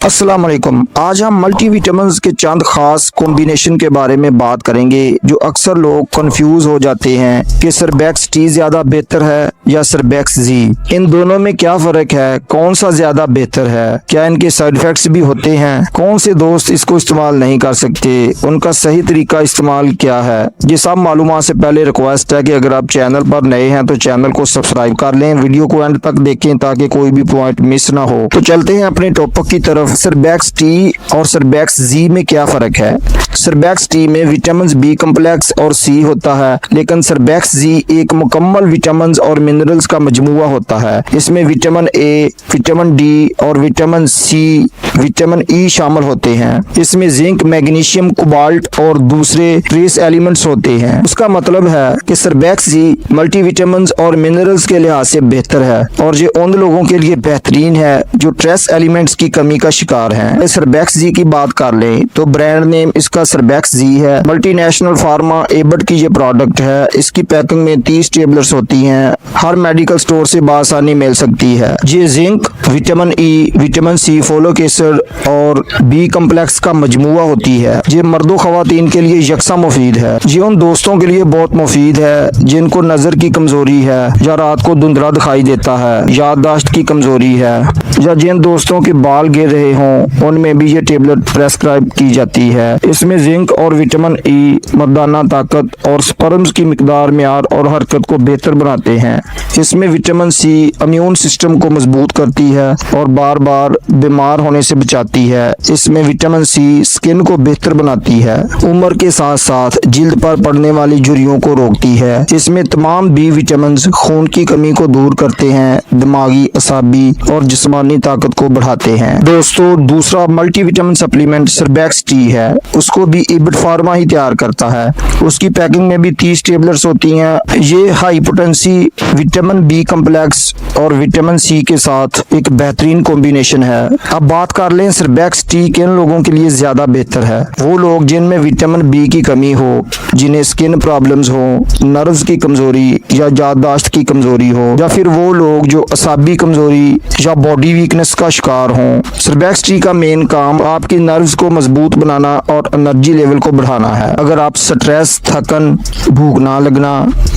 अस्सलाम वालेकुम। आज हम मल्टी विटामिन्स के चंद खास कॉम्बिनेशन के बारे में बात करेंगे जो अक्सर लोग कंफ्यूज हो जाते हैं कि सरबैक्स टी ज्यादा बेहतर है या सरबैक्स जी। इन दोनों में क्या फर्क है, कौन सा ज्यादा बेहतर है, क्या इनके साइड इफेक्ट्स भी होते हैं, कौन से दोस्त इसको इस्तेमाल नहीं कर सकते, उनका सही तरीका इस्तेमाल क्या है। ये सब मालूमात से पहले रिक्वेस्ट है कि अगर आप चैनल पर नए हैं तो चैनल को सब्सक्राइब कर लें, वीडियो को एंड तक देखें ताकि कोई भी पॉइंट मिस ना हो। तो चलते हैं अपने टॉपिक की तरफ। सरबैक्स टी और सरबैक्स जी में क्या फर्क है। सरबैक्स टी में विटामिन बी कम्प्लेक्स और सी होता है, लेकिन सरबैक्स जी एक मुकम्मल विटामिन और मिनरल्स का मजमूआ होता है। इसमें विटामिन ए, विटामिन डी और विटामिन सी, विटामिन ई शामिल होते हैं। इसमें जिंक, मैग्नीशियम, कोबाल्ट और दूसरे ट्रेस एलिमेंट्स होते हैं। उसका मतलब है कि सरबैक्स जी मल्टी विटामिन और मिनरल्स के लिहाज से बेहतर है और ये उन लोगों के लिए बेहतरीन है जो ट्रेस एलिमेंट्स की कमी का शिकार हैं। सरबैक्स जी की बात कर लें तो ब्रांड नेम इसका सरबैक्स जी है। मल्टीनेशनल फार्मा एबट की ये प्रोडक्ट है। इसकी पैकिंग में 30 टेबलेट्स होती हैं। हर मेडिकल स्टोर से बासानी मिल सकती है। ये zinc, vitamin E, vitamin C, folic acid और बी कम्प्लेक्स का मजमूआ होती है। ये मर्दों खवातीन के लिए यकसा मुफीद है। ये उन दोस्तों के लिए बहुत मुफीद है जिनको नजर की कमजोरी है या रात को धुंधला दिखाई देता है, याददाश्त की कमजोरी है या जिन दोस्तों के बाल गिर रहे हों उनमें भी ये टेबलेट प्रेस्क्राइब की जाती है। इसमें जिंक और विटामिन ई मर्दाना ताकत और स्पर्म्स की मिकदार, म्यार और हरकत को बेहतर बनाते हैं। इसमें विटामिन सी इम्यून सिस्टम को मजबूत करती है और बार बार बीमार होने से बचाती है। इसमें विटामिन सी स्किन को बेहतर बनाती है। उम्र के साथ साथ जिल्द पर पड़ने वाली झुर्रियों को रोकती है। इसमें तमाम बी विटामिन खून की कमी को दूर करते हैं, दिमागी, असाबी और जिस्मानी ताकत को बढ़ाते हैं। दोस्तों, दूसरा मल्टी विटामिन सप्लीमेंट सरबैक्स टी है। उसको भी एबट फार्मा ही तैयार करता है। उसकी पैकिंग में भी 30 टेबलेट्स होती हैं। ये high potency vitamin B complex और विटामिन सी के साथ एक बेहतरीन कॉम्बिनेशन है। अब बात कर लें सरबैक्स टी किन लोगों के लिए ज्यादा बेहतर है। वो लोग जिनमें विटामिन बी की कमी हो, जिन्हें स्किन प्रॉब्लम्स हो, नर्व्स की कमजोरी या याददाश्त की कमजोरी हो, या फिर वो लोग जो असाबी कमजोरी या बॉडी वीकनेस का शिकार हों। सरबैक्स टी का मेन काम आपकी नर्व्स को मजबूत बनाना और एनर्जी लेवल को बढ़ाना है। अगर आप स्ट्रेस, थकन, भूख ना लगना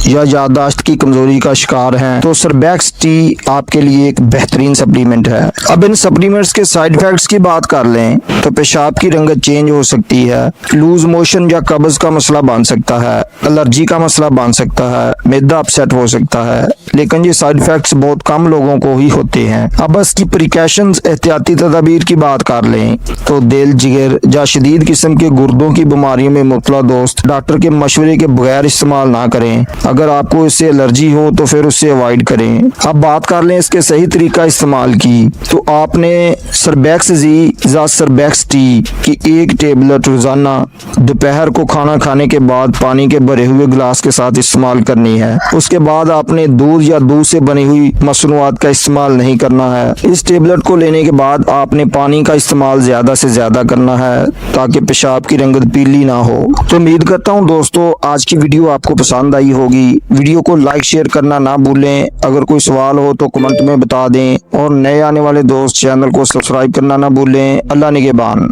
या याददाश्त की कमजोरी का शिकार हैं तो सरबैक्स टी आपके लिए एक बेहतरीन सप्लीमेंट है। अब इन सप्लीमेंट्स के साइड इफेक्ट्स की बात कर लें तो पेशाब की रंगत चेंज हो सकती है, लूज मोशन या कब्ज का मसला बन सकता है, एलर्जी का मसला बन सकता है, मैदा अपसेट हो सकता है, लेकिन ये साइड इफेक्ट्स बहुत कम लोगों को ही होते हैं। अब इसकी प्रिकॉशंस, एहतियाती तदाबीर की बात कर लें तो दिल, जिगर या शदीद किस्म के गुर्दों की बीमारियों में मुब्तला दोस्त डॉक्टर के मशवरे के बगैर इस्तेमाल ना करें। अगर आपको इससे एलर्जी हो तो फिर उससे अवॉइड करें। अब बात कर लें इसके सही तरीका इस्तेमाल की तो आपने सरबैक्स जी या सरबैक्स टी की एक टेबलेट रोजाना दोपहर को खाना खाने के बाद पानी के भरे हुए गिलास के साथ इस्तेमाल करनी है। उसके बाद आपने दूध या दूध से बनी हुई मसनूआत का इस्तेमाल नहीं करना है। इस टेबलेट को लेने के बाद आपने पानी का इस्तेमाल ज्यादा से ज्यादा करना है ताकि पेशाब की रंगत पीली ना हो। तो उम्मीद करता हूँ दोस्तों आज की वीडियो आपको पसंद आई होगी। वीडियो को लाइक शेयर करना ना भूलें। अगर कोई सवाल हो तो कमेंट में बता दें और नए आने वाले दोस्त चैनल को सब्सक्राइब करना ना भूलें। अल्लाह निगहबान।